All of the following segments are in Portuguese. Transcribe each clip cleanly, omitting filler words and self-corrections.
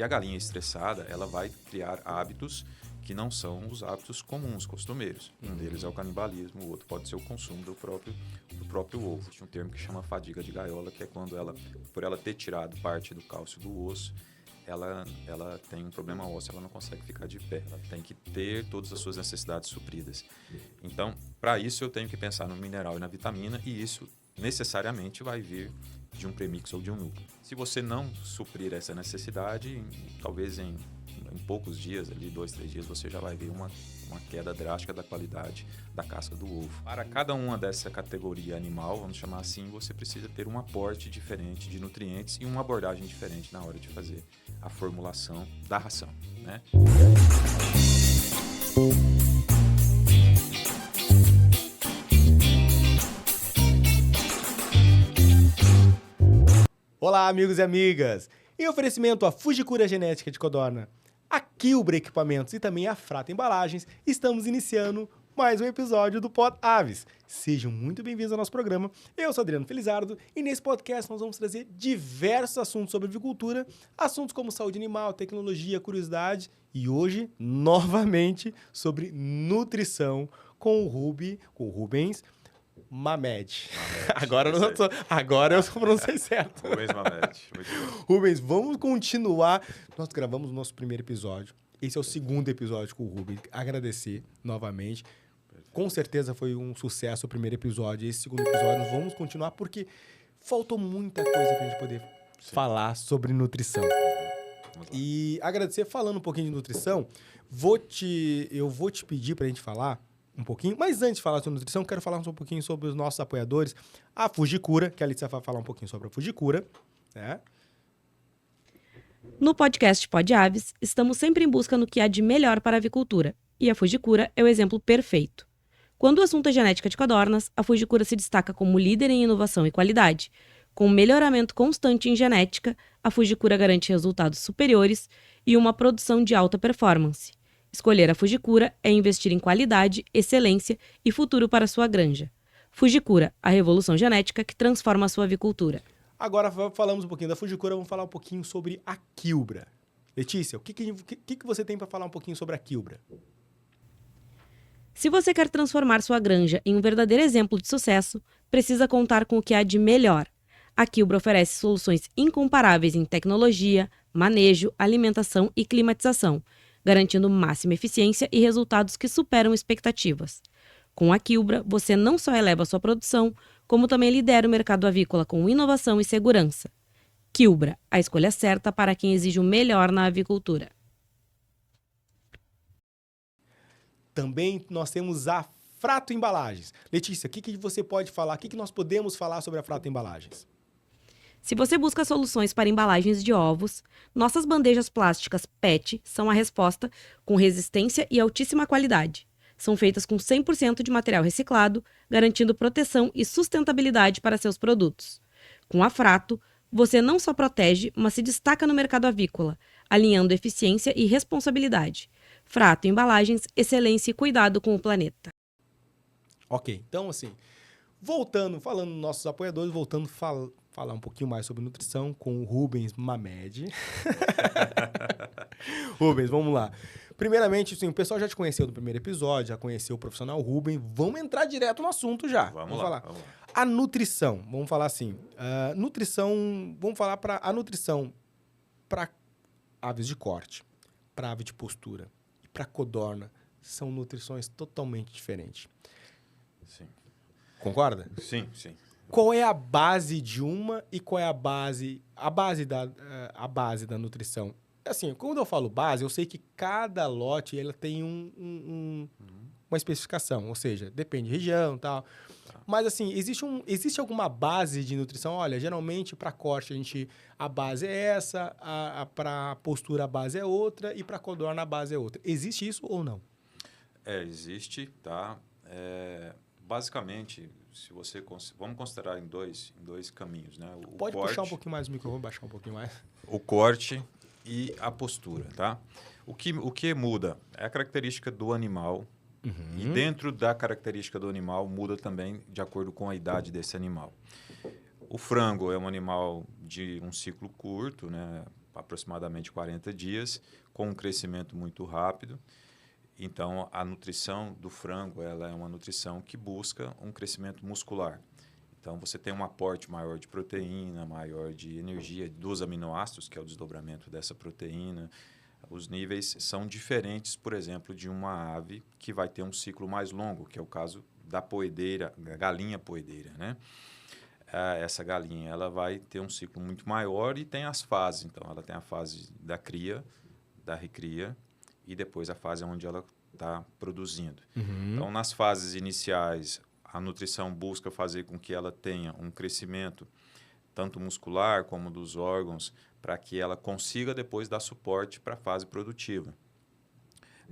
E a galinha estressada, ela vai criar hábitos que não são os hábitos comuns, costumeiros. Um deles é o canibalismo, o outro pode ser o consumo do próprio ovo. Existe um termo que chama fadiga de gaiola, que é quando ela, por ela ter tirado parte do cálcio do osso, ela tem um problema ósseo, ela não consegue ficar de pé, ela tem que ter todas as suas necessidades supridas. Então, para isso eu tenho que pensar no mineral e na vitamina, e isso necessariamente vai vir de um premix ou de um núcleo. Se você não suprir essa necessidade, talvez em poucos dias, ali 2, 3 dias, você já vai ver uma queda drástica da qualidade da casca do ovo. Para cada uma dessa categoria animal, vamos chamar assim, você precisa ter um aporte diferente de nutrientes e uma abordagem diferente na hora de fazer a formulação da ração, né? Olá, amigos e amigas! Em oferecimento à Fujikura Genética de Codorna, a Quilbra Equipamentos e também a Frata Embalagens, estamos iniciando mais um episódio do Pod Aves. Sejam muito bem-vindos ao nosso programa. Eu sou Adriano Felizardo e nesse podcast nós vamos trazer diversos assuntos sobre avicultura, assuntos como saúde animal, tecnologia, curiosidade e hoje, novamente, sobre nutrição com o Rubens Mamed. Agora eu pronunciei certo. Rubens Mamed. Rubens, vamos continuar. Nós gravamos o nosso primeiro episódio. Esse é o segundo episódio com o Rubens. Agradecer novamente. Com certeza foi um sucesso o primeiro episódio. Esse segundo episódio nós vamos continuar porque faltou muita coisa para a gente poder falar sobre nutrição. E agradecer, falando um pouquinho de nutrição, eu vou te pedir para a gente falar um pouquinho, mas antes de falar sobre nutrição, quero falar um pouquinho sobre os nossos apoiadores, a Fujikura, que a Alicia vai falar um pouquinho sobre a Fujikura, né? No podcast Pod Aves, estamos sempre em busca no que há de melhor para a avicultura, e a Fujikura é o exemplo perfeito. Quando o assunto é genética de codornas, a Fujikura se destaca como líder em inovação e qualidade. Com um melhoramento constante em genética, a Fujikura garante resultados superiores e uma produção de alta performance. Escolher a Fujikura é investir em qualidade, excelência e futuro para sua granja. Fujikura, a revolução genética que transforma a sua avicultura. Agora falamos um pouquinho da Fujikura, vamos falar um pouquinho sobre a Quilbra. Letícia, o que você tem para falar um pouquinho sobre a Quilbra? Se você quer transformar sua granja em um verdadeiro exemplo de sucesso, precisa contar com o que há de melhor. A Quilbra oferece soluções incomparáveis em tecnologia, manejo, alimentação e climatização, garantindo máxima eficiência e resultados que superam expectativas. Com a Quilbra, você não só eleva sua produção, como também lidera o mercado avícola com inovação e segurança. Quilbra, a escolha certa para quem exige o melhor na avicultura. Também nós temos a Frato Embalagens. Letícia, o que você pode falar? O que nós podemos falar sobre a Frato Embalagens? Se você busca soluções para embalagens de ovos, nossas bandejas plásticas PET são a resposta com resistência e altíssima qualidade. São feitas com 100% de material reciclado, garantindo proteção e sustentabilidade para seus produtos. Com a Frato, você não só protege, mas se destaca no mercado avícola, alinhando eficiência e responsabilidade. Frato Embalagens, excelência e cuidado com o planeta. Ok, então assim, falando dos nossos apoiadores, falar um pouquinho mais sobre nutrição com o Rubens Mamed. Rubens, vamos lá. Primeiramente, assim, o pessoal já te conheceu no primeiro episódio, já conheceu o profissional Rubens. Vamos entrar direto no assunto já. Vamos lá. Falar. A nutrição, vamos falar assim. Vamos falar para a nutrição para aves de corte, para ave de postura e para codorna. São nutrições totalmente diferentes. Sim. Concorda? Sim. Qual é a base de uma e qual é a base da nutrição? Assim, quando eu falo base, eu sei que cada lote ela tem uma especificação, ou seja, depende de região e tal. Mas assim, existe alguma base de nutrição? Olha, geralmente para corte a base é essa, para postura a base é outra e para codorna a base é outra. Existe isso ou não? Existe, tá? Basicamente, se você vamos considerar em dois caminhos, né? Pode puxar um pouquinho mais o microfone, baixar um pouquinho mais. O corte e a postura, tá? O que muda é a característica do animal. E dentro da característica do animal muda também de acordo com a idade desse animal. O frango é um animal de um ciclo curto, né? aproximadamente 40 dias, com um crescimento muito rápido. Então, a nutrição do frango ela é uma nutrição que busca um crescimento muscular. Então, você tem um aporte maior de proteína, maior de energia dos aminoácidos, que é o desdobramento dessa proteína. Os níveis são diferentes, por exemplo, de uma ave que vai ter um ciclo mais longo, que é o caso da poedeira, da galinha poedeira, né? Essa galinha ela vai ter um ciclo muito maior e tem as fases. Então, ela tem a fase da cria, da recria e depois a fase onde ela está produzindo. Então, nas fases iniciais, a nutrição busca fazer com que ela tenha um crescimento tanto muscular como dos órgãos, para que ela consiga depois dar suporte para a fase produtiva.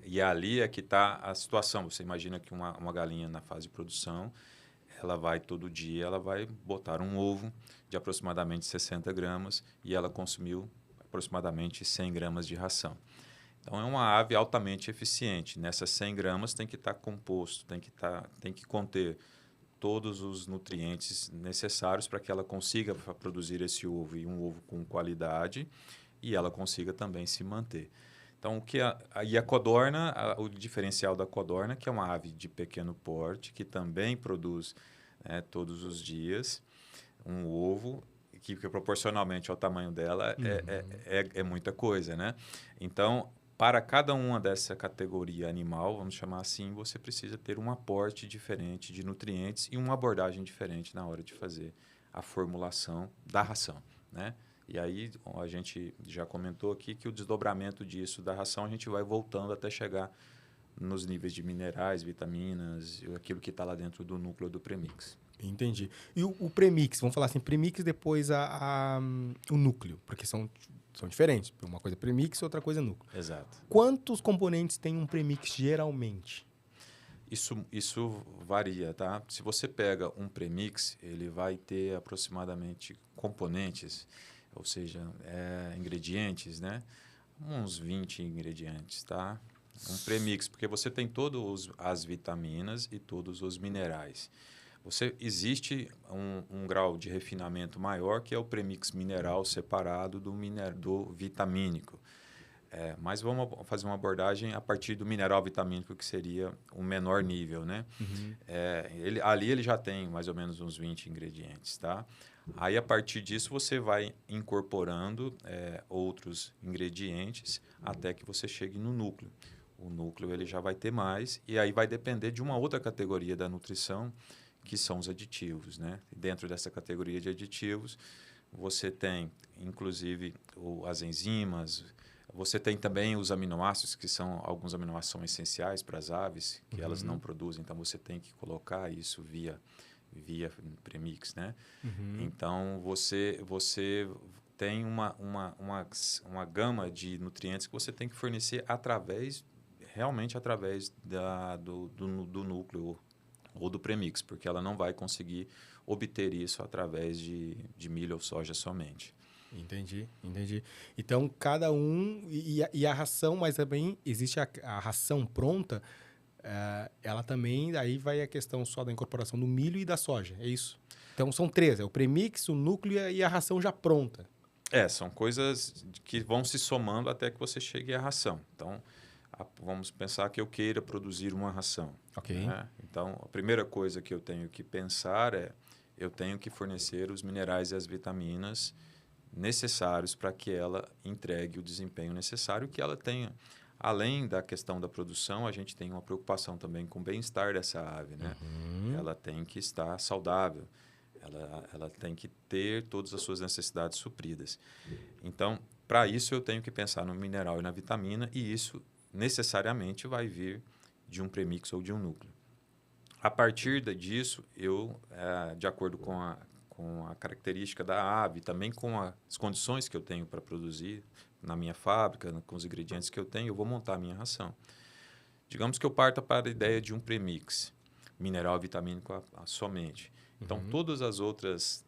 E ali é que está a situação. Você imagina que uma galinha na fase de produção, ela vai todo dia, ela vai botar um ovo de aproximadamente 60 gramas e ela consumiu aproximadamente 100 gramas de ração. Então, é uma ave altamente eficiente. Nessas 100 gramas tem que estar composto, tem que conter todos os nutrientes necessários para que ela consiga produzir esse ovo, e um ovo com qualidade, e ela consiga também se manter. Então, a codorna, o diferencial da codorna, que é uma ave de pequeno porte, que também produz todos os dias um ovo, que proporcionalmente ao tamanho dela é muita coisa, né? Então, para cada uma dessa categoria animal, vamos chamar assim, você precisa ter um aporte diferente de nutrientes e uma abordagem diferente na hora de fazer a formulação da ração, né? E aí a gente já comentou aqui que o desdobramento disso da ração a gente vai voltando até chegar nos níveis de minerais, vitaminas, aquilo que está lá dentro do núcleo do premix. Entendi. E o premix, vamos falar assim, premix depois o núcleo, porque são diferentes. Uma coisa é premix, outra coisa é núcleo. Exato. Quantos componentes tem um premix geralmente? Isso varia, tá? Se você pega um premix, ele vai ter aproximadamente componentes, ou seja, ingredientes, né? Uns 20 ingredientes, tá? Um premix, porque você tem todas as vitaminas e todos os minerais. Existe um grau de refinamento maior, que é o premix mineral separado do vitamínico. Mas vamos fazer uma abordagem a partir do mineral vitamínico, que seria o menor nível, né? Ali ele já tem mais ou menos uns 20 ingredientes, tá? Aí, a partir disso, você vai incorporando outros ingredientes até que você chegue no núcleo. O núcleo ele já vai ter mais, e aí vai depender de uma outra categoria da nutrição, que são os aditivos, né? Dentro dessa categoria de aditivos, você tem, inclusive, as enzimas, você tem também os aminoácidos, que são alguns aminoácidos são essenciais para as aves, que elas não produzem, então você tem que colocar isso via premix, né? Então, você tem uma gama de nutrientes que você tem que fornecer realmente através do núcleo ou do premix, porque ela não vai conseguir obter isso através de milho ou soja somente. Entendi. Então, cada um... E a ração, mas também existe a ração pronta, ela também... Aí vai a questão só da incorporação do milho e da soja, é isso? Então, são três. É o premix, o núcleo e a ração já pronta. São coisas que vão se somando até que você chegue à ração. Então, vamos pensar que eu queira produzir uma ração. Ok. Né? Então, a primeira coisa que eu tenho que pensar eu tenho que fornecer os minerais e as vitaminas necessários para que ela entregue o desempenho necessário, que ela tenha. Além da questão da produção, a gente tem uma preocupação também com o bem-estar dessa ave, né? Ela tem que estar saudável, ela tem que ter todas as suas necessidades supridas. Então, para isso, eu tenho que pensar no mineral e na vitamina, e isso necessariamente vai vir de um premix ou de um núcleo. A partir disso, de acordo com a característica da ave, também com as condições que eu tenho para produzir na minha fábrica, com os ingredientes que eu tenho, eu vou montar a minha ração. Digamos que eu parta para a ideia de um premix, mineral vitamínico somente. Então, todas as outras,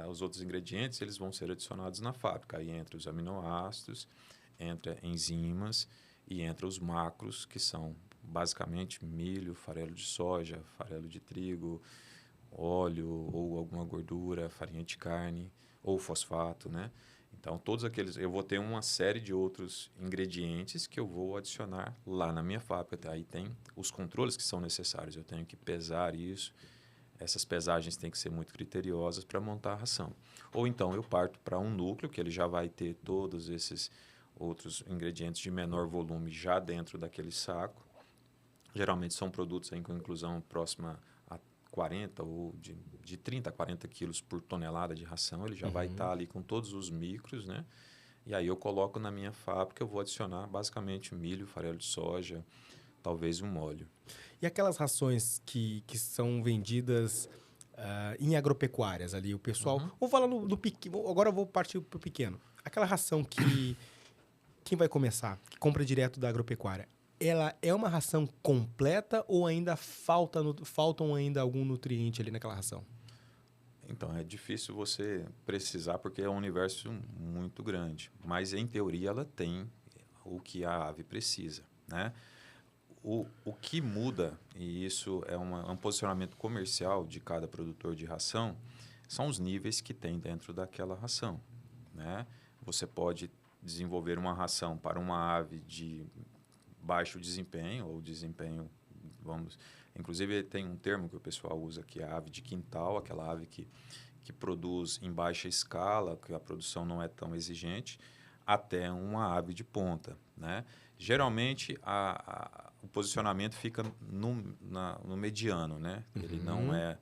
os outros ingredientes, eles vão ser adicionados na fábrica. Aí entra os aminoácidos, entra enzimas e entra os macros, que são basicamente milho, farelo de soja, farelo de trigo, óleo ou alguma gordura, farinha de carne ou fosfato, né? Então, todos aqueles... Eu vou ter uma série de outros ingredientes que eu vou adicionar lá na minha fábrica. Aí tem os controles que são necessários. Eu tenho que pesar isso. Essas pesagens têm que ser muito criteriosas para montar a ração. Ou então eu parto para um núcleo, que ele já vai ter todos esses outros ingredientes de menor volume já dentro daquele saco. Geralmente são produtos aí com inclusão próxima a 40 ou de 30 a 40 quilos por tonelada de ração. Ele já vai estar ali com todos os micros, né? E aí eu coloco na minha fábrica, eu vou adicionar basicamente milho, farelo de soja, talvez um óleo. E aquelas rações que são vendidas em agropecuárias ali, o pessoal... Vamos falar no pequeno, agora eu vou partir para o pequeno. Aquela ração que quem vai começar, que compra direto da agropecuária, ela é uma ração completa ou ainda faltam ainda algum nutriente ali naquela ração? Então, é difícil você precisar porque é um universo muito grande. Mas, em teoria, ela tem o que a ave precisa, né? O que muda, e isso é um posicionamento comercial de cada produtor de ração, são os níveis que tem dentro daquela ração, né? Você pode desenvolver uma ração para uma ave de baixo desempenho ou desempenho, inclusive tem um termo que o pessoal usa que é a ave de quintal, aquela ave que produz em baixa escala, que a produção não é tão exigente, até uma ave de ponta, né? Geralmente o posicionamento fica no mediano, né? Ele não é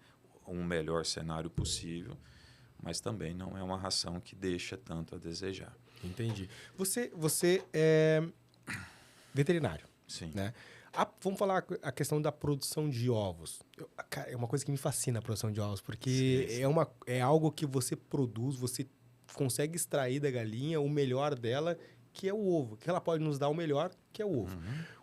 um melhor cenário possível, mas também não é uma ração que deixa tanto a desejar. Entendi. Você é veterinário, Sim. né? Vamos falar a questão da produção de ovos. É uma coisa que me fascina a produção de ovos, porque sim. É algo que você produz, você consegue extrair da galinha o melhor dela, que é o ovo. Que ela pode nos dar o melhor, que é o ovo.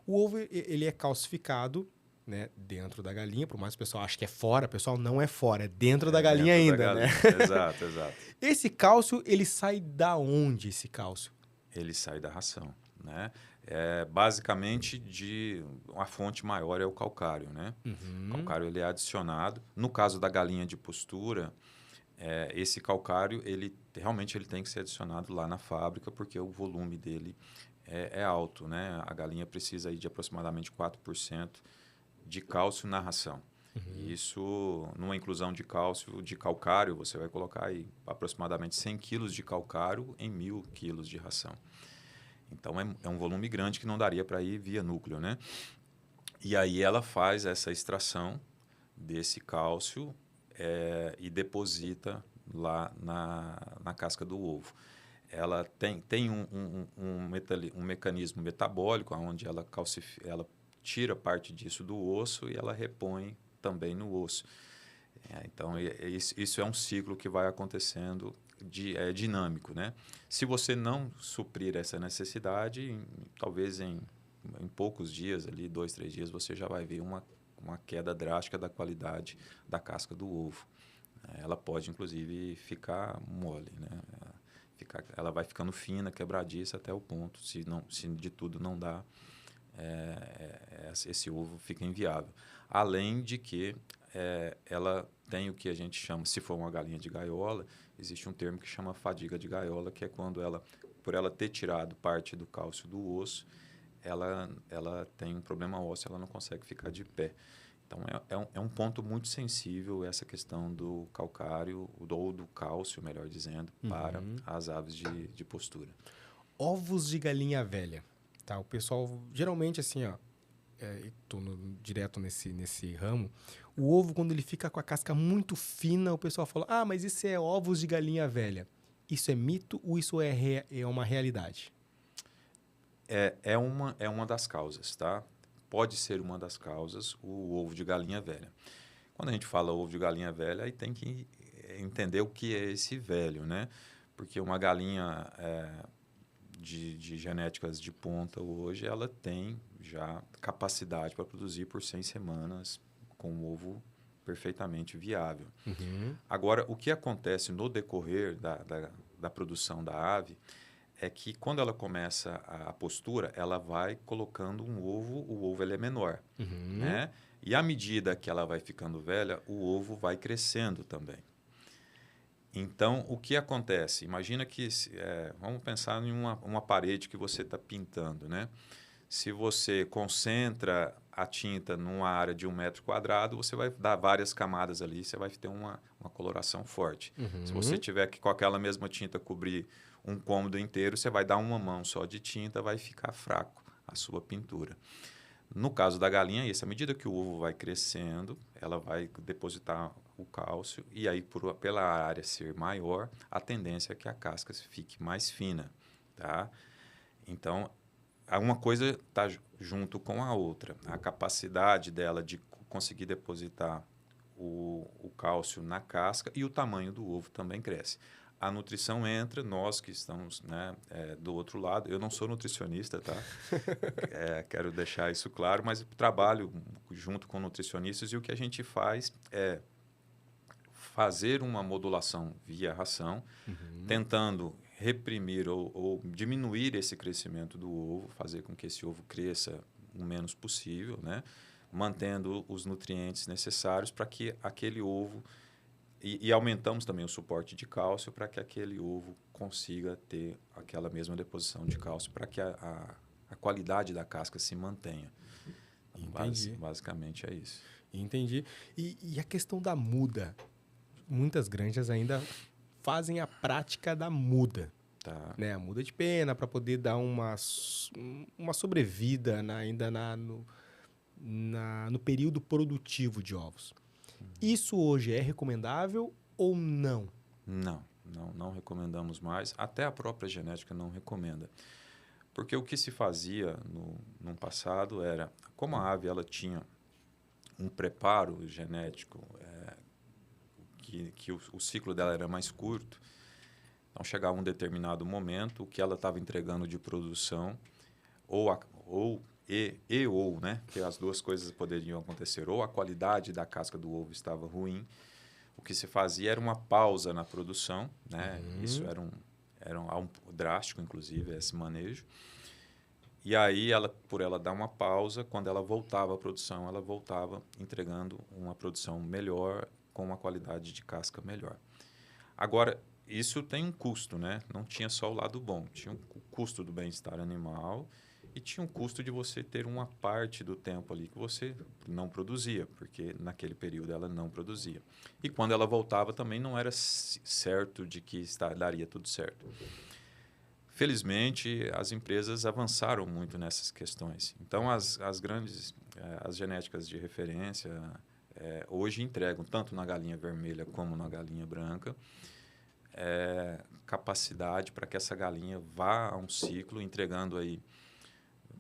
O ovo, ele é calcificado, né, dentro da galinha, por mais que o pessoal ache que é fora, o pessoal não é fora, é dentro da galinha ainda, né? Exato, exato. Esse cálcio, ele sai da onde, esse cálcio? Ele sai da ração, né? Basicamente, uma fonte maior é o calcário, né? O calcário ele é adicionado. No caso da galinha de postura, esse calcário, realmente ele tem que ser adicionado lá na fábrica, porque o volume dele é alto, né? A galinha precisa aí de aproximadamente 4% de cálcio na ração. E isso, numa inclusão de cálcio, de calcário, você vai colocar aí aproximadamente 100 quilos de calcário em 1.000 quilos de ração. Então, é um volume grande que não daria para ir via núcleo, né? E aí ela faz essa extração desse cálcio e deposita lá na casca do ovo. Ela tem um mecanismo metabólico onde ela tira parte disso do osso e ela repõe também no osso. Então, isso é um ciclo que vai acontecendo, é dinâmico, né? Se você não suprir essa necessidade, talvez em poucos dias, ali 2, 3 dias, você já vai ver uma queda drástica da qualidade da casca do ovo. Ela pode, inclusive, ficar mole, né? Ela vai ficando fina, quebradiça até o ponto, se de tudo não dá, esse ovo fica inviável. Além de que ela tem o que a gente chama, se for uma galinha de gaiola, existe um termo que chama fadiga de gaiola, que é quando por ela ter tirado parte do cálcio do osso, ela tem um problema ósseo, ela não consegue ficar de pé. Então, é um ponto muito sensível essa questão do calcário, ou do cálcio, melhor dizendo, para as aves de postura. Ovos de galinha velha. Tá? O pessoal, geralmente, assim, ó, estou direto nesse ramo, o ovo, quando ele fica com a casca muito fina, o pessoal fala, mas isso é ovos de galinha velha. Isso é mito ou isso é uma realidade? É uma das causas, tá? Pode ser uma das causas o ovo de galinha velha. Quando a gente fala ovo de galinha velha, aí tem que entender o que é esse velho, né? Porque uma galinha de genéticas de ponta hoje, ela tem já capacidade para produzir por 100 semanas com um ovo perfeitamente viável. Agora, o que acontece no decorrer da produção da ave é que quando ela começa a postura, ela vai colocando o ovo ele é menor, né? E à medida que ela vai ficando velha, o ovo vai crescendo também. Então, o que acontece? Imagina que, vamos pensar em uma parede que você está pintando, né? Se você concentra a tinta numa área de 1 metro quadrado, você vai dar várias camadas ali, você vai ter uma coloração forte. Se você tiver que com aquela mesma tinta cobrir um cômodo inteiro, você vai dar uma mão só de tinta, vai ficar fraco a sua pintura. No caso da galinha, é isso. À medida que o ovo vai crescendo, ela vai depositar o cálcio e aí, pela área ser maior, a tendência é que a casca fique mais fina, tá? Então, uma coisa está junto com a outra. A capacidade dela de conseguir depositar o cálcio na casca e o tamanho do ovo também cresce. A nutrição entra, nós que estamos, né, do outro lado. Eu não sou nutricionista, tá? Quero deixar isso claro, mas trabalho junto com nutricionistas e o que a gente faz é fazer uma modulação via ração, tentando reprimir ou diminuir esse crescimento do ovo, fazer com que esse ovo cresça o menos possível, né? Mantendo os nutrientes necessários para que aquele ovo... E aumentamos também o suporte de cálcio para que aquele ovo consiga ter aquela mesma deposição de cálcio, para que a qualidade da casca se mantenha. Entendi. Basicamente é isso. Entendi. E a questão da muda? Muitas granjas ainda fazem a prática da muda. Tá. Né? A muda de pena para poder dar uma sobrevida ainda no período produtivo de ovos. Isso hoje é recomendável ou não? Não recomendamos mais. Até a própria genética não recomenda. Porque o que se fazia no passado era, como a ave ela tinha um preparo genético, que o ciclo dela era mais curto, então chegava um determinado momento, o que ela estava entregando de produção, ou, né? Que as duas coisas poderiam acontecer. Ou a qualidade da casca do ovo estava ruim, o que se fazia era uma pausa na produção, né? Isso era algo drástico, inclusive, esse manejo. E aí, por ela dar uma pausa, quando ela voltava à produção, ela voltava entregando uma produção melhor, com uma qualidade de casca melhor. Agora, isso tem um custo, né? Não tinha só o lado bom. Tinha o custo do bem-estar animal e tinha um custo de você ter uma parte do tempo ali que você não produzia, porque naquele período ela não produzia. E quando ela voltava também não era certo de que daria tudo certo. Felizmente, as empresas avançaram muito nessas questões. Então, as grandes, as genéticas de referência, hoje entregam, tanto na galinha vermelha como na galinha branca, capacidade para que essa galinha vá a um ciclo, entregando aí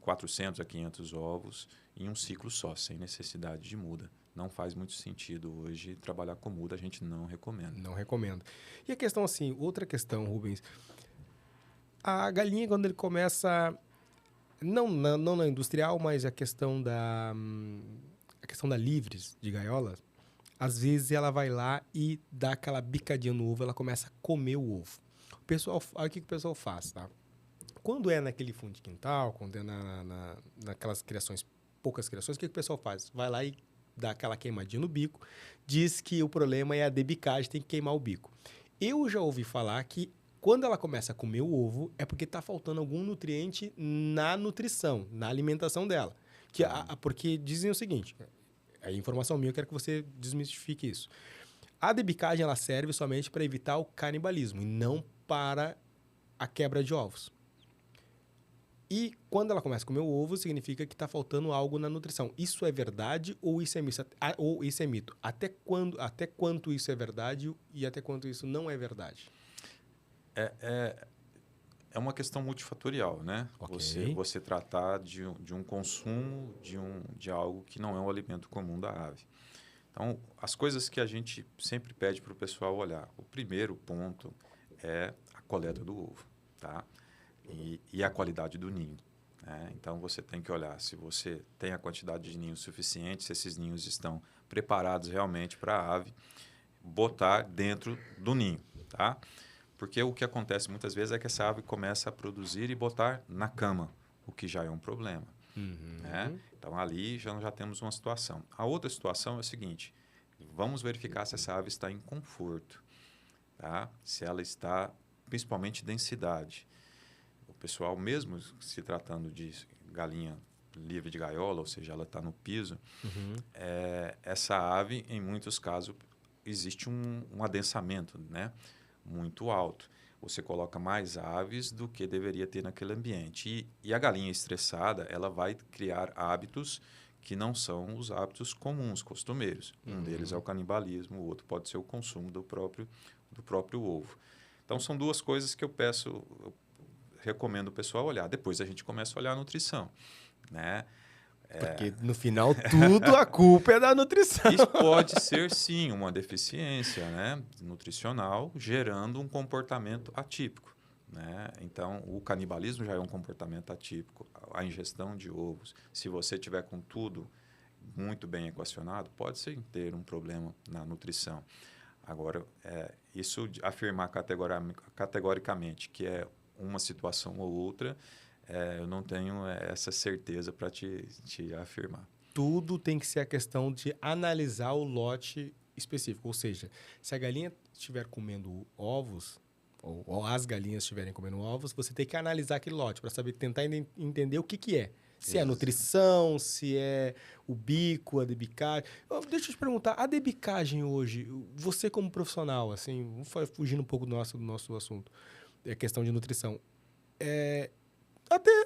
400 a 500 ovos em um ciclo só, sem necessidade de muda. Não faz muito sentido hoje trabalhar com muda, a gente não recomenda. Não recomendo. E a questão assim, outra questão, Rubens, a galinha quando ele começa, não na industrial, mas a questão da livres de gaiolas, às vezes ela vai lá e dá aquela bicadinha no ovo, ela começa a comer o ovo. Olha o que o pessoal faz, tá? Quando é naquele fundo de quintal, quando é naquelas criações, poucas criações, o que o pessoal faz? Vai lá e dá aquela queimadinha no bico, diz que o problema é a debicagem, tem que queimar o bico. Eu já ouvi falar que quando ela começa a comer o ovo, é porque está faltando algum nutriente na nutrição, na alimentação dela. Porque dizem o seguinte, é informação minha, eu quero que você desmistifique isso. A debicagem ela serve somente para evitar o canibalismo e não para a quebra de ovos. E quando ela começa a comer o ovo, significa que está faltando algo na nutrição. Isso é verdade ou isso é mito? Ou isso é mito? Até quanto isso é verdade e até quanto isso não é verdade? É uma questão multifatorial, né? Okay. Você tratar de um consumo de algo que não é um alimento comum da ave. Então, as coisas que a gente sempre pede para o pessoal olhar. O primeiro ponto é a coleta do ovo, tá? E a qualidade do ninho. Né? Então, você tem que olhar se você tem a quantidade de ninhos suficiente, se esses ninhos estão preparados realmente para a ave botar dentro do ninho, tá? Porque o que acontece muitas vezes é que essa ave começa a produzir e botar na cama, o que já é um problema. Né? Então, ali já temos uma situação. A outra situação é a seguinte, vamos verificar se essa ave está em conforto. tá? Se ela está, principalmente densidade. O pessoal, mesmo se tratando de galinha livre de gaiola, ou seja, ela está no piso, essa ave, em muitos casos, existe um adensamento, né, muito alto. Você coloca mais aves do que deveria ter naquele ambiente. E a galinha estressada, ela vai criar hábitos que não são os hábitos comuns, costumeiros. Um deles é o canibalismo, o outro pode ser o consumo do próprio ovo. Então, são duas coisas que eu recomendo o pessoal olhar. Depois a gente começa a olhar a nutrição, né? Porque no final tudo a culpa é da nutrição. Isso pode ser, sim, uma deficiência, né, nutricional, gerando um comportamento atípico, né? Então, o canibalismo já é um comportamento atípico. A ingestão de ovos, se você tiver com tudo muito bem equacionado, pode sim ter um problema na nutrição. Agora, isso de afirmar categoricamente que é uma situação ou outra, eu não tenho essa certeza para te afirmar. Tudo tem que ser a questão de analisar o lote específico. Ou seja, se a galinha estiver comendo ovos, ou as galinhas estiverem comendo ovos, você tem que analisar aquele lote para saber, tentar entender o que é. Se é a nutrição, se é o bico, a debicagem. Deixa eu te perguntar, a debicagem hoje, você como profissional, assim, vamos fugindo um pouco do nosso assunto, é questão de nutrição.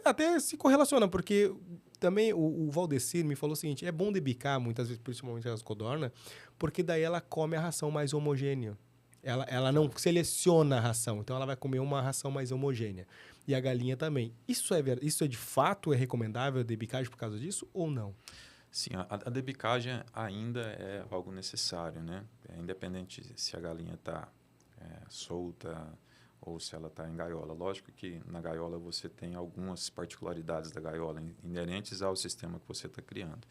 Até se correlaciona, porque também o Valdecir me falou o seguinte, é bom debicar, muitas vezes, principalmente as codornas, porque daí ela come a ração mais homogênea. Ela não seleciona a ração, então ela vai comer uma ração mais homogênea. E a galinha também. Isso é de fato recomendável a debicagem por causa disso ou não? Sim, a debicagem ainda é algo necessário, né? Independente se a galinha está solta ou se ela está em gaiola. Lógico que na gaiola você tem algumas particularidades da gaiola inerentes ao sistema que você está criando.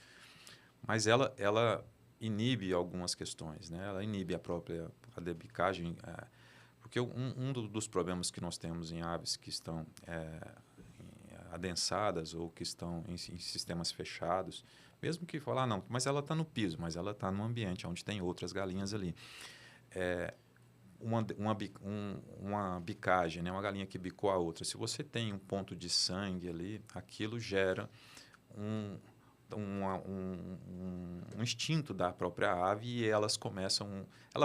Mas ela inibe algumas questões, né? Ela inibe a debicagem, porque dos problemas que nós temos em aves que estão adensadas ou que estão em sistemas fechados, mesmo que falar, não, mas ela está no piso, mas ela está num ambiente onde tem outras galinhas ali. Uma bicagem, né? Uma galinha que bicou a outra, se você tem um ponto de sangue ali, aquilo gera um instinto da própria ave e ela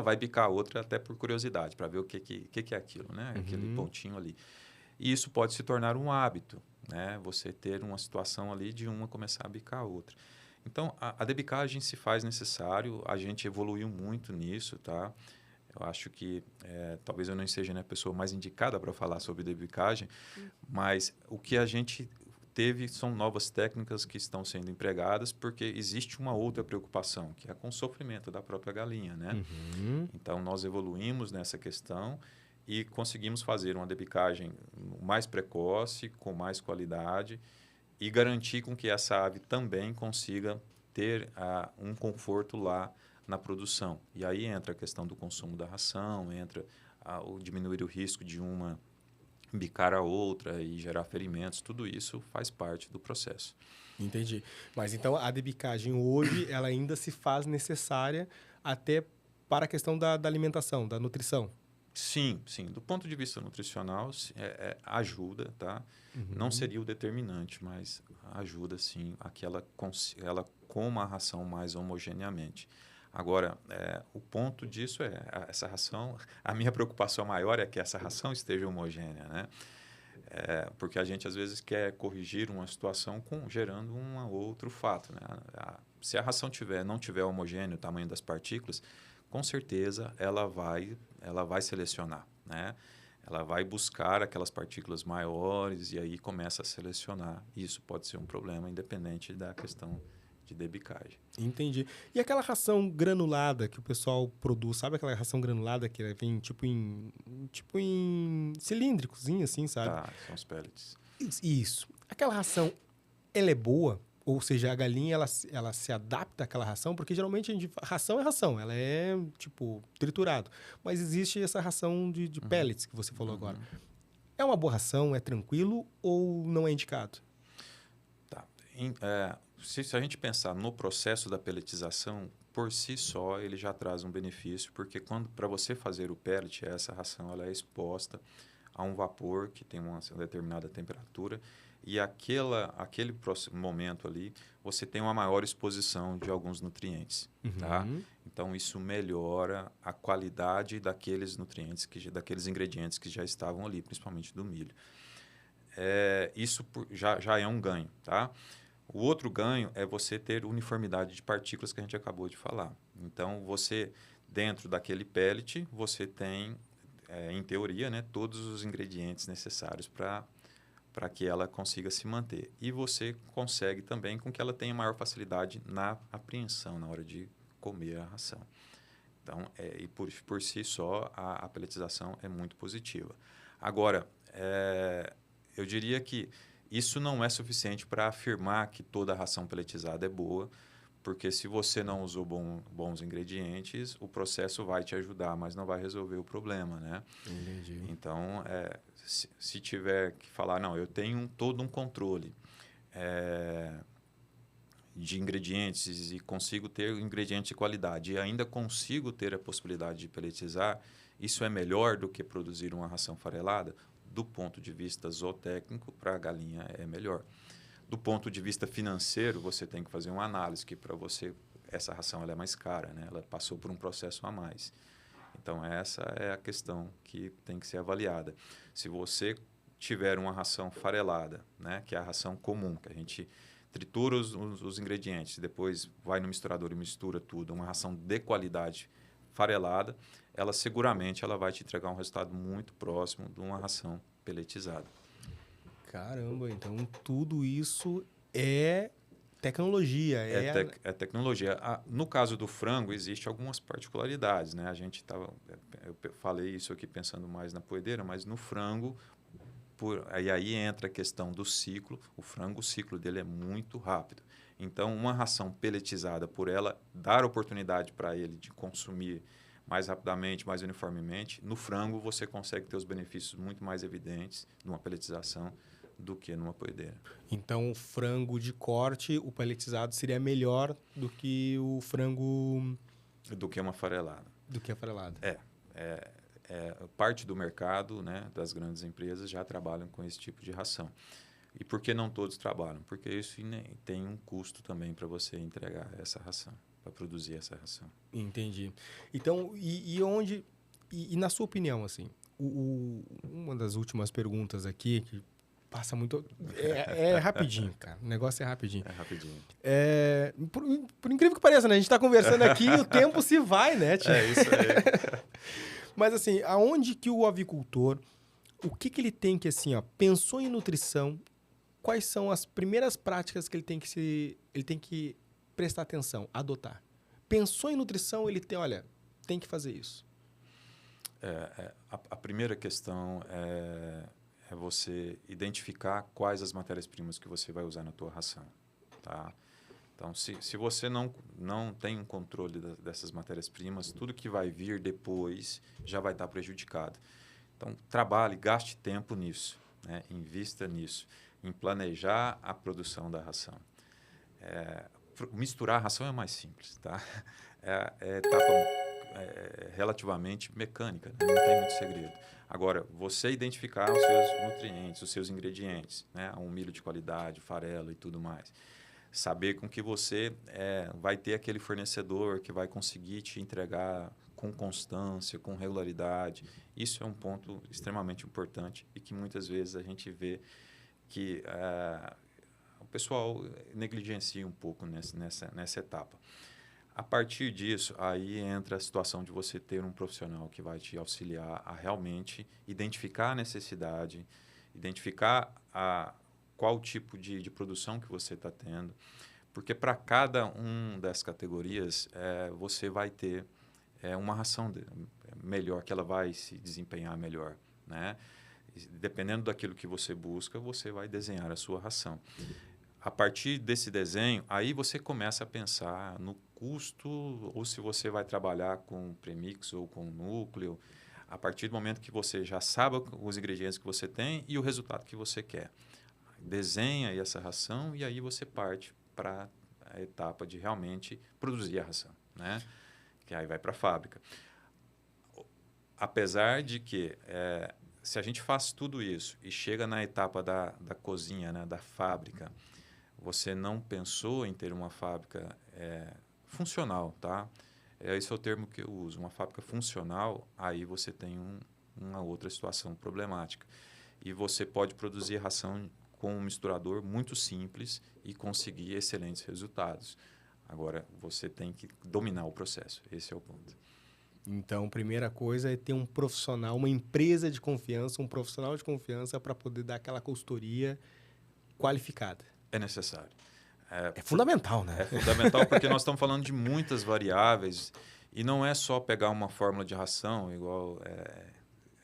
vai bicar a outra até por curiosidade, para ver o que é aquilo, né? Aquele pontinho ali. E isso pode se tornar um hábito, né? Você ter uma situação ali de uma começar a bicar a outra. Então, a debicagem se faz necessário, a gente evoluiu muito nisso, tá? Eu acho que talvez eu não seja, né, a pessoa mais indicada para falar sobre debicagem, mas o que a gente teve são novas técnicas que estão sendo empregadas, porque existe uma outra preocupação, que é com o sofrimento da própria galinha, né? Então, nós evoluímos nessa questão e conseguimos fazer uma debicagem mais precoce, com mais qualidade e garantir com que essa ave também consiga ter um conforto lá na produção. E aí entra a questão do consumo da ração, entra o diminuir o risco de uma bicar a outra e gerar ferimentos, tudo isso faz parte do processo. Entendi. Mas então a debicagem hoje, ela ainda se faz necessária até para a questão da alimentação, da nutrição? Sim, sim. Do ponto de vista nutricional, ajuda, tá? Não seria o determinante, mas ajuda, sim, a que ela coma a ração mais homogeneamente. Agora, o ponto disso essa ração, a minha preocupação maior é que essa ração esteja homogênea, né? Porque a gente, às vezes, quer corrigir uma situação gerando um outro fato, né? Se a ração não tiver homogêneo o tamanho das partículas, com certeza ela vai selecionar, né? Ela vai buscar aquelas partículas maiores e aí começa a selecionar. Isso pode ser um problema independente da questão de debicagem. Entendi. E aquela ração granulada que o pessoal produz, sabe aquela ração granulada que vem tipo em cilíndricozinho assim, sabe? Tá, são os pellets. Isso. Aquela ração, ela é boa? Ou seja, a galinha, ela se adapta àquela ração? Porque geralmente ração é ração, ela é, tipo, triturado. Mas existe essa ração de pellets que você falou agora. É uma boa ração? É tranquilo ou não é indicado? Tá. se a gente pensar no processo da pelletização, por si só, ele já traz um benefício, porque para você fazer o pellet, essa ração ela é exposta a um vapor que tem uma determinada temperatura, e aquele momento ali, você tem uma maior exposição de alguns nutrientes. Tá? Então, isso melhora a qualidade daqueles nutrientes, daqueles ingredientes que já estavam ali, principalmente do milho. Isso já é um ganho. Tá? O outro ganho é você ter uniformidade de partículas que a gente acabou de falar. Então, dentro daquele pellet, você tem, em teoria, né, todos os ingredientes necessários para que ela consiga se manter. E você consegue também com que ela tenha maior facilidade na apreensão, na hora de comer a ração. Então, e por si só, a pelletização é muito positiva. Agora, eu diria que isso não é suficiente para afirmar que toda a ração pelletizada é boa, porque se você não usou bons ingredientes, o processo vai te ajudar, mas não vai resolver o problema, né? Entendi. Então, se tiver que falar, não, eu tenho todo um controle de ingredientes e consigo ter ingredientes de qualidade e ainda consigo ter a possibilidade de pelletizar, isso é melhor do que produzir uma ração farelada? Do ponto de vista zootécnico, para a galinha é melhor. Do ponto de vista financeiro, você tem que fazer uma análise que para você essa ração ela é mais cara, né? Ela passou por um processo a mais. Então, essa é a questão que tem que ser avaliada. Se você tiver uma ração farelada, né, que é a ração comum, que a gente tritura os ingredientes, depois vai no misturador e mistura tudo, uma ração de qualidade farelada, ela seguramente vai te entregar um resultado muito próximo de uma ração pelletizada. Caramba, então tudo isso é tecnologia. É tecnologia. No caso do frango, existem algumas particularidades, né? Eu falei isso aqui pensando mais na poedeira, mas no frango, aí entra a questão do ciclo. O frango, o ciclo dele é muito rápido. Então, uma ração pelletizada, por ela dar oportunidade para ele de consumir mais rapidamente, mais uniformemente, no frango você consegue ter os benefícios muito mais evidentes de uma pelletização do que numa poedeira. Então, o frango de corte, o pelletizado seria melhor do que o frango... Do que uma farelada. Do que a farelada. Parte do mercado, né, das grandes empresas já trabalham com esse tipo de ração. E por que não todos trabalham? Porque isso tem um custo também para você entregar essa ração, para produzir essa ração. Entendi. Então, e na sua opinião, assim, uma das últimas perguntas aqui, que passa muito... É rapidinho, cara. O negócio é rapidinho. É rapidinho. Por incrível que pareça, né? A gente está conversando aqui e o tempo se vai, né, tia? É isso aí. Mas, assim, aonde que o avicultor, o que ele tem que, assim, ó, pensou em nutrição, quais são as primeiras práticas que ele tem que prestar atenção, adotar? Pensou em nutrição, ele tem que fazer isso. A primeira questão é você identificar quais as matérias-primas que você vai usar na tua ração. Tá? Então, se você não tem um controle dessas matérias-primas, tudo que vai vir depois já vai estar prejudicado. Então, trabalhe, gaste tempo nisso, né? Invista nisso, em planejar a produção da ração. Misturar a ração é mais simples, tá? É etapa relativamente mecânica, né? Não tem muito segredo. Agora, você identificar os seus nutrientes, os seus ingredientes, né? Um milho de qualidade, farelo e tudo mais. Saber com que você vai ter aquele fornecedor que vai conseguir te entregar com constância, com regularidade. Isso é um ponto extremamente importante e que muitas vezes a gente vê que o pessoal negligencia um pouco nessa etapa. A partir disso, aí entra a situação de você ter um profissional que vai te auxiliar a realmente identificar a necessidade, identificar qual tipo de produção que você está tendo, porque para cada uma das categorias você vai ter uma ração melhor, que ela vai se desempenhar melhor, né? Dependendo daquilo que você busca, você vai desenhar a sua ração. A partir desse desenho, aí você começa a pensar no custo, ou se você vai trabalhar com premix ou com núcleo, a partir do momento que você já sabe os ingredientes que você tem e o resultado que você quer. Desenha aí essa ração e aí você parte para a etapa de realmente produzir a ração, né? Que aí vai para a fábrica. Apesar de que, se a gente faz tudo isso e chega na etapa da cozinha, né, da fábrica, você não pensou em ter uma fábrica funcional, tá? Esse é o termo que eu uso, uma fábrica funcional, aí você tem uma outra situação problemática. E você pode produzir ração com um misturador muito simples e conseguir excelentes resultados. Agora, você tem que dominar o processo, esse é o ponto. Então, primeira coisa é ter um profissional, uma empresa de confiança, um profissional de confiança para poder dar aquela consultoria qualificada. É necessário. É fundamental, né? É fundamental porque nós estamos falando de muitas variáveis e não é só pegar uma fórmula de ração, igual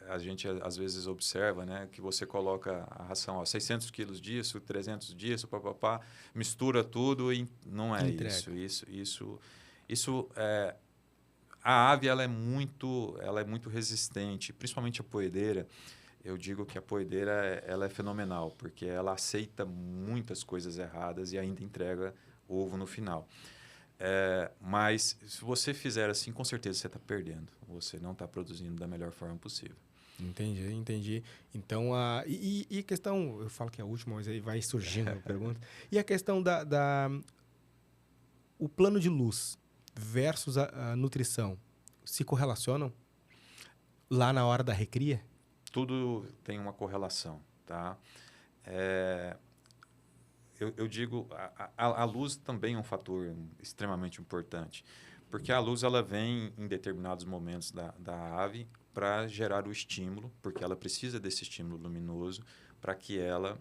a gente às vezes observa, né? Que você coloca a ração, 600 quilos disso, 300 disso, papapá, mistura tudo e não é isso. A ave ela é muito resistente, principalmente a poedeira. Eu digo que a poedeira ela é fenomenal, porque ela aceita muitas coisas erradas e ainda entrega ovo no final. Mas se você fizer assim, com certeza você está perdendo. Você não está produzindo da melhor forma possível. Entendi. Então, a questão... Eu falo que é a última, mas aí vai surgindo a pergunta. E a questão o plano de luz versus a nutrição se correlacionam lá na hora da recria? Tudo tem uma correlação, tá? Eu digo, a luz também é um fator extremamente importante, porque a luz ela vem em determinados momentos da ave para gerar o estímulo, porque ela precisa desse estímulo luminoso para que ela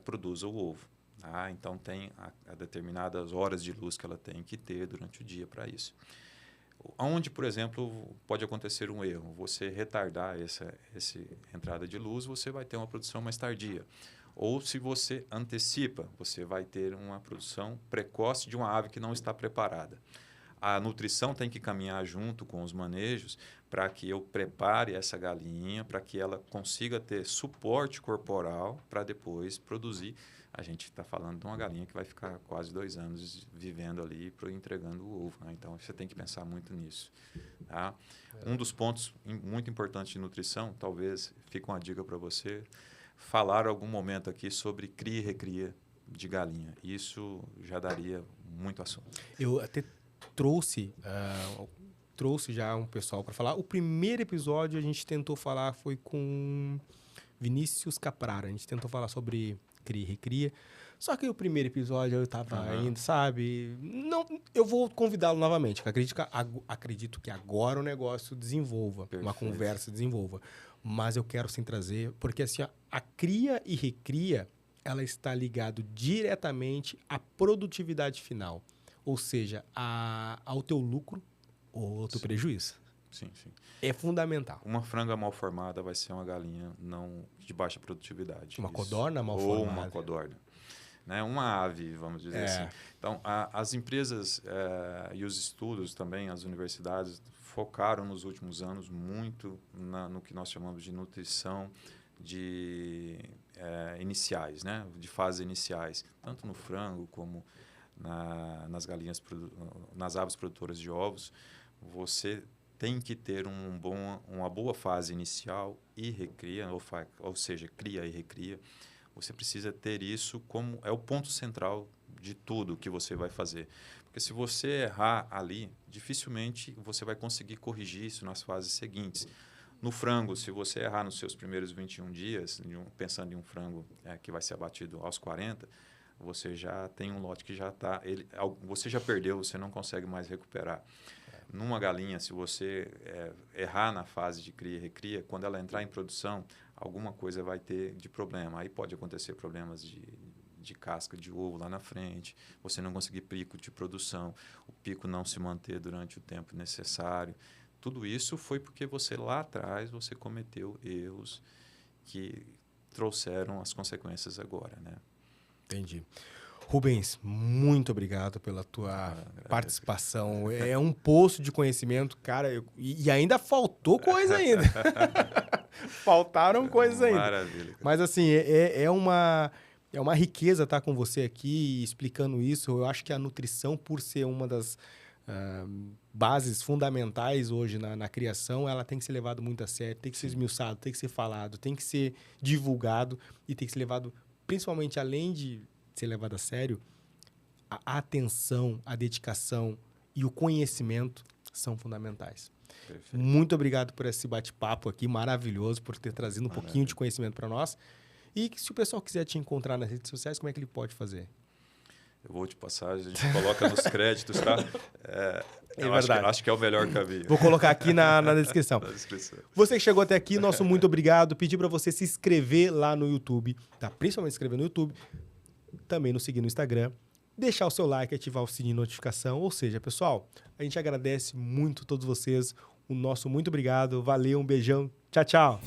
produza o ovo. Tá? Então, tem a determinadas horas de luz que ela tem que ter durante o dia para isso. Onde, por exemplo, pode acontecer um erro, você retardar essa entrada de luz, você vai ter uma produção mais tardia. Ou se você antecipa, você vai ter uma produção precoce de uma ave que não está preparada. A nutrição tem que caminhar junto com os manejos para que eu prepare essa galinha, para que ela consiga ter suporte corporal para depois produzir. A gente está falando de uma galinha que vai ficar quase 2 anos vivendo ali, entregando o ovo. Né? Então, você tem que pensar muito nisso. Tá? Um dos pontos muito importantes de nutrição, talvez fique uma dica para você, falar algum momento aqui sobre cria e recria de galinha. Isso já daria muito assunto. Eu até trouxe já um pessoal para falar. O primeiro episódio a gente tentou falar foi com Vinícius Caprara. A gente tentou falar sobre cria e recria. Só que o primeiro episódio eu estava indo, sabe? Não, eu vou convidá-lo novamente. Acredito que agora o negócio desenvolva, perfeito, uma conversa desenvolva. Mas eu quero sim trazer, porque assim, a cria e recria, ela está ligado diretamente à produtividade final. Ou seja, ao teu lucro ou ao teu prejuízo. Sim. É fundamental. Uma franga mal formada vai ser uma galinha não de baixa produtividade. Uma codorna mal formada. Ou uma codorna. Né? Uma ave, vamos dizer assim. Então, as empresas e os estudos também, as universidades, focaram nos últimos anos muito no que nós chamamos de nutrição de iniciais, né? De fases iniciais, tanto no frango como nas galinhas, nas aves produtoras de ovos. Você tem que ter uma boa fase inicial e recria, ou seja, cria e recria. Você precisa ter isso como é o ponto central de tudo que você vai fazer. Porque se você errar ali, dificilmente você vai conseguir corrigir isso nas fases seguintes. No frango, se você errar nos seus primeiros 21 dias, pensando em um frango que vai ser abatido aos 40, você já tem um lote que já está... Você já perdeu, você não consegue mais recuperar. Numa galinha, se você errar na fase de cria e recria, quando ela entrar em produção, alguma coisa vai ter de problema. Aí pode acontecer problemas de casca de ovo lá na frente, você não conseguir pico de produção, o pico não se manter durante o tempo necessário. Tudo isso foi porque você lá atrás você cometeu erros que trouxeram as consequências agora, né? Entendi. Rubens, muito obrigado pela tua participação. É um poço de conhecimento, cara, e ainda faltou coisa ainda. Faltaram coisas ainda. Maravilha. Mas assim, É uma riqueza estar com você aqui explicando isso. Eu acho que a nutrição, por ser uma das bases fundamentais hoje na criação, ela tem que ser levada muito a sério, tem que ser esmiuçado, tem que ser falado, tem que ser divulgado e tem que ser levado, principalmente além de ser levado a sério, a atenção, a dedicação e o conhecimento são fundamentais. Perfeito. Muito obrigado por esse bate-papo aqui, maravilhoso, por ter trazido um pouquinho de conhecimento para nós. E se o pessoal quiser te encontrar nas redes sociais, como é que ele pode fazer? Eu vou te passar, a gente coloca nos créditos, tá? Acho que é o melhor caminho. Vou colocar aqui na descrição. Na descrição. Você que chegou até aqui, nosso muito obrigado. Pedir para você se inscrever lá no YouTube, tá? Principalmente se inscrever no YouTube, também nos seguir no Instagram, deixar o seu like, ativar o sininho de notificação. Ou seja, pessoal, a gente agradece muito a todos vocês. O nosso muito obrigado. Valeu, um beijão. Tchau, tchau.